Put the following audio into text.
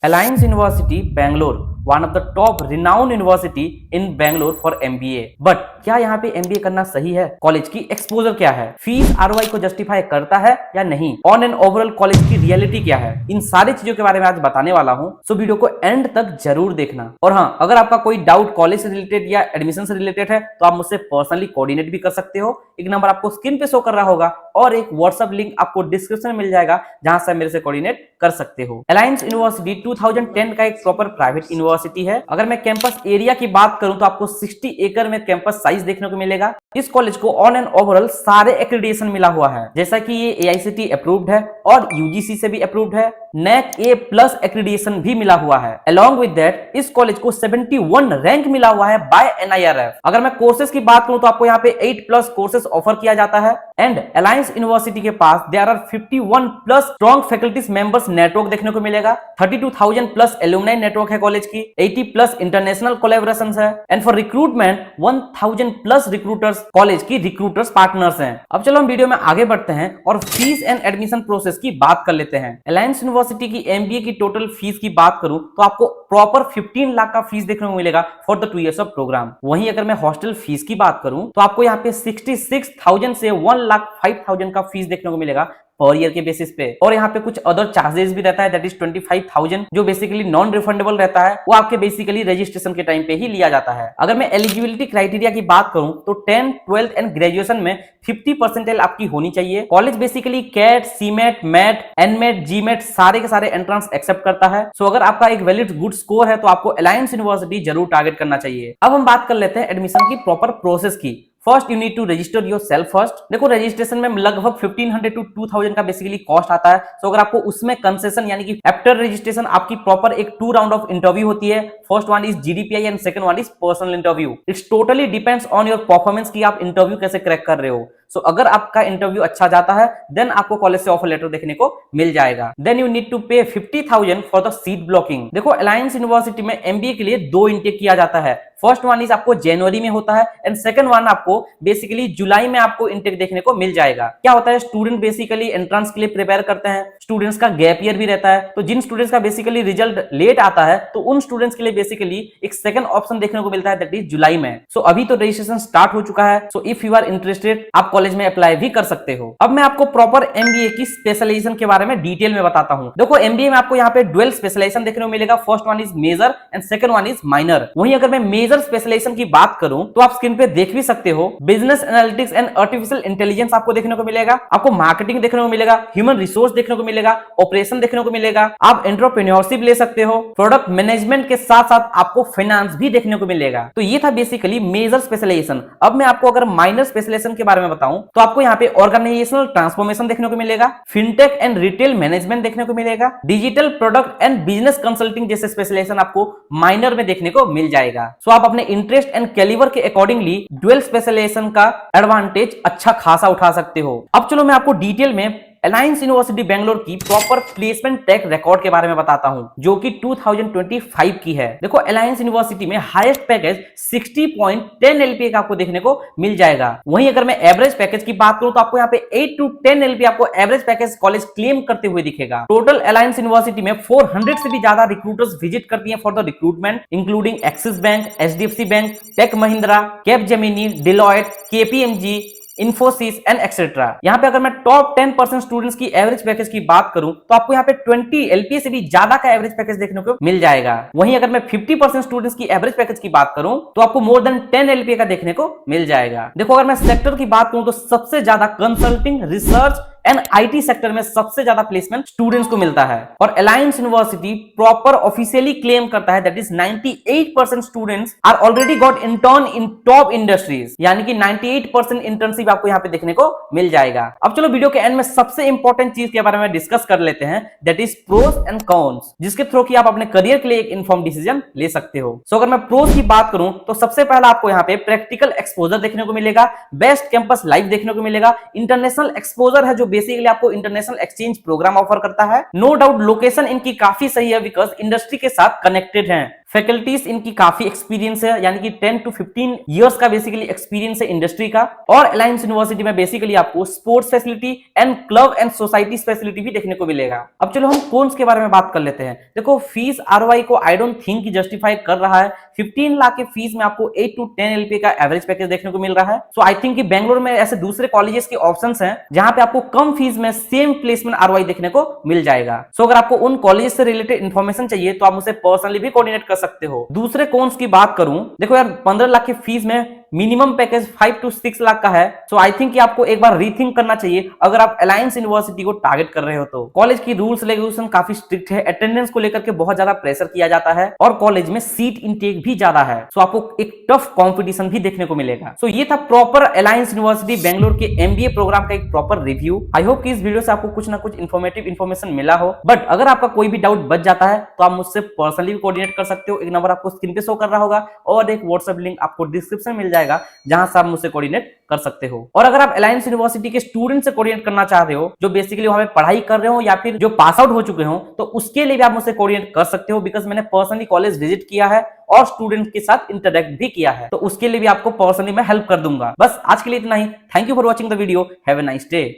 Alliance University Bangalore, one of the top renowned university in Bangalore for MBA. But क्या यहाँ पे MBA करना सही है? कॉलेज की एक्सपोजर क्या है? फीस ROI को जस्टिफाई करता है या नहीं? ऑन एंड ओवरऑल कॉलेज की रियलिटी क्या है? इन सारी चीजों के बारे में आज बताने वाला हूँ, सो वीडियो को एंड तक जरूर देखना। और हाँ, अगर आपका कोई डाउट कॉलेज से रिलेटेड या एडमिशन से रिलेटेड है तो आप मुझसे पर्सनली कोऑर्डिनेट भी कर सकते हो। एक नंबर आपको स्क्रीन पे शो कर रहा होगा और एक व्हाट्सएप लिंक आपको डिस्क्रिप्शन में मिल जाएगा जहां से मेरे से कोऑर्डिनेट कर सकते हो। अलायंस यूनिवर्सिटी 2010 का एक प्रॉपर प्राइवेट यूनिवर्सिटी है। अगर मैं कैंपस एरिया की बात करूं तो आपको 60 एकड़ में कैंपस साइज देखने को मिलेगा। इस कॉलेज को ऑन एंड ओवरऑल सारे एक्रेडिटेशन मिला हुआ है, जैसा कि ये AICTE अप्रूव्ड है और UGC से भी अप्रूव्ड है। NAC A+ एक्रेडिटेशन भी मिला हुआ है। अलोंग विद दैट इस कॉलेज को 71 रैंक मिला हुआ है बाय NIRF। अगर मैं कोर्सेज की बात करूं तो आपको यहाँ पे 8+ कोर्सेज ऑफर किया जाता है। एंड अलायंस यूनिवर्सिटी के पास there are 51+ strong faculties members network देखने को मिलेगा। 32,000+ एलुमनाई नेटवर्क है कॉलेज की। 80+ इंटरनेशनल कोलैबोरेशंस है। And for recruitment 1000+ recruiters college की रिक्रूटर्स पार्टनर्स हैं। अब चलो हम वीडियो में आगे बढ़ते हैं और फीस एंड एडमिशन प्रोसेस की बात कर लेते हैं। अलायंस यूनिवर्सिटी की MBA की टोटल फीस की बात करूं तो आपको प्रॉपर 15 लाख का फीस देखने को मिलेगा for the 2 years of programme. वहीं अगर मैं हॉस्टल फीस की बात करूं तो आपको यहाँ पे 66,000 से 1,05,000 का फीस देखने को मिलेगा पर ईयर के बेसिस पे। और यहाँ पे कुछ अदर चार्जेस भी रहता है, दैट इज 25,000 जो बेसिकली नॉन रिफंडेबल रहता है। वो आपके बेसिकली रजिस्ट्रेशन के टाइम पे ही लिया जाता है। अगर मैं एलिजिबिलिटी क्राइटेरिया की बात करूं तो 10th 12th एंड ग्रेजुएशन में 50% आपकी होनी चाहिए। College basically CAT, CMAT, MAT, NMAT, GMAT सारे के सारे एंट्रेंस एक्सेप्ट करता है। सो अगर आपका एक वैलिड गुड स्कोर है तो आपको अलायंस यूनिवर्सिटी जरूर टारगेट करना चाहिए। अब हम बात कर लेते हैं एडमिशन की प्रॉपर प्रोसेस की। First you need to register yourself first. देखो रजिस्ट्रेशन में लगभग 1500 to 2000 का बेसिकली कॉस्ट आता है। तो अगर आपको उसमें कंसेशन यानी कि आफ्टर रजिस्ट्रेशन आपकी प्रॉपर एक 2 राउंड ऑफ इंटरव्यू होती है। First one is GDPI and second one is personal interview. It's totally depends on your performance की आप इंटरव्यू कैसे क्रैक कर रहे हो। सो अगर आपका इंटरव्यू अच्छा जाता है देन आपको कॉलेज से ऑफर लेटर देखने को मिल जाएगा। देन यू नीड टू पे 50,000 फॉर द सीट ब्लॉकिंग। देखो अलायंस यूनिवर्सिटी में MBA के लिए 2 इंटेक किया जाता है। फर्स्ट वन इज आपको जनवरी में होता है एंड सेकंड वन आपको बेसिकली जुलाई में आपको इंटेक देखने को मिल जाएगा। क्या होता है, स्टूडेंट बेसिकली एंट्रेंस के लिए प्रिपेयर करते हैं। स्टूडेंट्स का गैप ईयर भी रहता है, तो जिन स्टूडेंट्स का बेसिकली रिजल्ट लेट आता है तो उन स्टूडेंट्स के लिए बेसिकली एक सेकंड ऑप्शन देखने को मिलता है, दैट इज जुलाई में। सो अभी तो रजिस्ट्रेशन स्टार्ट हो चुका है। So if you are interested आप कॉलेज में अप्लाई भी कर सकते हो। अब मैं आपको प्रॉपर MBA की स्पेशलाइजेशन के बारे में डिटेल में बताता हूं। देखो MBA में आपको यहाँ पे डुअल स्पेशलाइजेशन देखने को मिलेगा। First one is major and second one is minor. वहीं अगर मैं मेजर स्पेशलाइजेशन की बात करूं तो आप स्क्रीन पे देख भी सकते हो। Business analytics and artificial intelligence आपको देखने को मिलेगा। आपको मार्केटिंग देखने को मिलेगा, ह्यूमन रिसोर्स देखने को मिलेगा, ऑपरेशन देखने को मिलेगा। आप एंटरप्रेन्योरशिप ले सकते हो। प्रोडक्ट मैनेजमेंट के साथ साथ आपको फाइनेंस भी देखने को मिलेगा। तो ये था बेसिकली मेजर स्पेशलाइजेशन। अब मैं आपको अगर माइनर स्पेशलाइजेशन के बारे में बताऊं तो आपको यहाँ पे ऑर्गेनाइजेशनल ट्रांसफॉर्मेशन देखने को मिलेगा, फिनटेक एंड रिटेल मैनेजमेंट देखने को मिलेगा, digital product and business consulting जैसे स्पेशलाइजेशन आपको माइनर में देखने को मिल जाएगा। सो आप अपने इंटरेस्ट एंड कैलिबर के अकॉर्डिंगली डुअल स्पेशलाइजेशन का एडवांटेज अच्छा खासा उठा सकते हो। अब चलो मैं आपको डिटेल में अलायंस यूनिवर्सिटी बेंगलोर की प्रॉपर प्लेसमेंट ट्रैक रिकॉर्ड के बारे में बताता हूं, जो कि 2025 की है। देखो अलायंस यूनिवर्सिटी में हाईएस्ट पैकेज 60.10 LPA का आपको देखने को मिल जाएगा। वहीं अगर मैं एवरेज पैकेज की बात करूं तो आपको यहाँ पे 8 to 10 LPA आपको एवरेज पैकेज कॉलेज क्लेम करते हुए दिखेगा। टोटल अलायंस यूनिवर्सिटी में 400 से भी ज्यादा रिक्रूटर्स विजिट करती हैं for the recruitment, including Axis bank, HDFC bank, Tech Mahindra, Capgemini, Deloitte, KPMG, Infosys and etcetera. यहाँ पे अगर मैं टॉप 10% स्टूडेंट्स की एवरेज पैकेज की बात करूं तो आपको यहाँ पे 20 LPA से भी ज्यादा का एवरेज पैकेज देखने को मिल जाएगा। वहीं अगर मैं 50% स्टूडेंट्स की एवरेज पैकेज की बात करूं तो आपको मोर देन 10 LPA का देखने को मिल जाएगा। देखो अगर मैं सेक्टर की बात करूं तो सबसे ज्यादा consulting, research and IT sector में सबसे ज्यादा प्लेसमेंट स्टूडेंट्स को मिलता है। और Alliance University proper officially claim करता है that is 98% students are already got intern in top industries, यानी कि 98% इंटर्नशिप आपको यहाँ पे देखने को मिल जाएगा। अब चलो वीडियो के एंड में सबसे इंपॉर्टेंट चीज के बारे में डिस्कस कर लेते हैं, that is pros and cons, जिसके थ्रू की आप अपने करियर के लिए एक इन्फॉर्म डिसीजन ले सकते हो। सो अगर मैं प्रोस की बात करूं तो सबसे पहला आपको यहाँ पे प्रैक्टिकल एक्सपोजर देखने को मिलेगा, बेस्ट कैंपस लाइफ देखने को मिलेगा, इंटरनेशनल एक्सपोजर है जो बेसिकली आपको इंटरनेशनल एक्सचेंज प्रोग्राम ऑफर करता है। नो डाउट लोकेशन इनकी काफी सही है बिकॉज इंडस्ट्री के साथ कनेक्टेड हैं। फैकल्टीज इनकी काफी एक्सपीरियंस है, यानी कि 10 to 15 इयर्स का बेसिकली एक्सपीरियंस है इंडस्ट्री का। और अलायंस यूनिवर्सिटी में बेसिकली आपको sports facility and club and societies facility भी देखने को मिलेगा। अब चलो हम कॉन्स के बारे में बात कर लेते हैं। देखो फीस आरओआई को आई डोंट थिंक कि जस्टिफाई कर रहा है। 15 लाख के फीस में आपको 8 to 10 एलपीए का एवरेज पैकेज देखने को मिल रहा है। सो आई थिंक कि बेंगलोर में ऐसे दूसरे कॉलेजेस के ऑप्शंस हैं जहां पे आपको कम फीस में सेम प्लेसमेंट आरओआई देखने को मिल जाएगा। सो अगर आपको उन कॉलेज से रिलेटेड इन्फॉर्मेशन चाहिए तो आप मुझसे पर्सनली भी कोऑर्डिनेट कर सकते हो। दूसरे कॉन्स की बात करूं, देखो यार 15 लाख की फीस में मिनिमम पैकेज 5 to 6 लाख का है। सो आई थिंक कि आपको एक बार रीथिंक करना चाहिए अगर आप अलायंस यूनिवर्सिटी को टारगेट कर रहे हो तो। कॉलेज की रूल्स रेगुलेशन काफी स्ट्रिक्ट है, अटेंडेंस को लेकर के बहुत ज्यादा प्रेशर किया जाता है और कॉलेज में सीट इनटेक भी ज्यादा है। सो आपको एक टफ कंपटीशन भी देखने को मिलेगा। सो ये था प्रॉपर अलायंस यूनिवर्सिटी बेंगलोर के एमबीए प्रोग्राम का एक प्रॉपर रिव्यू। आई होप कि इस वीडियो से आपको कुछ ना कुछ इन्फॉर्मेटिव इन्फॉर्मेशन मिला हो। बट अगर आपका कोई भी डाउट बच जाता है तो आप मुझसे पर्सनली भी कोऑर्डिनेट कर सकते हो। एक नंबर आपको स्क्रीन पे शो कर रहा होगा और एक व्हाट्सएप लिंक आपको डिस्क्रिप्शन मिल जाएगा जहां से आप मुझसे कोऑर्डिनेट कर सकते हो। और अगर आप अलायंस यूनिवर्सिटी के स्टूडेंट से कोऑर्डिनेट करना चाह रहे हो जो बेसिकली वहां पे पढ़ाई कर रहे हो या फिर जो पास आउट हो चुके हो, तो उसके लिए भी आप मुझसे कोऑर्डिनेट कर सकते हो। बिकॉज मैंने पर्सनली कॉलेज विजिट किया है और स्टूडेंट के साथ इंटरेक्ट भी किया है, तो उसके लिए भी आपको पर्सनली मैं हेल्प कर दूंगा। बस आज के लिए इतना ही। Thank you for watching the video. Have a nice day.